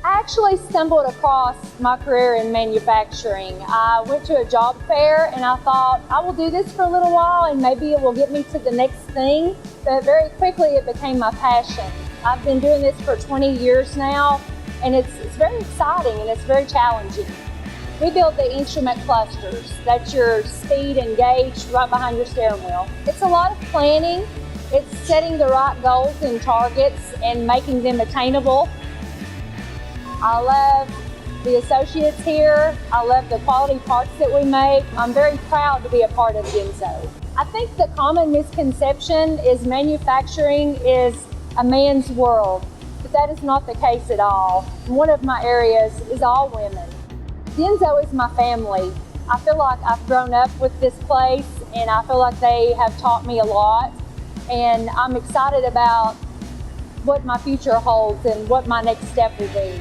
I actually stumbled across my career in manufacturing. I went to a job fair and I thought, I will do this for a little while and maybe it will get me to the next thing. But very quickly it became my passion. I've been doing this for 20 years now and it's very exciting and it's very challenging. We build the instrument clusters. That's your speed and gauge right behind your steering wheel. It's a lot of planning. It's setting the right goals and targets and making them attainable. I love the associates here. I love the quality parts that we make. I'm very proud to be a part of DENSO. I think the common misconception is manufacturing is a man's world, but that is not the case at all. One of my areas is all women. DENSO is my family. I feel like I've grown up with this place and I feel like they have taught me a lot, and I'm excited about what my future holds and what my next step will be.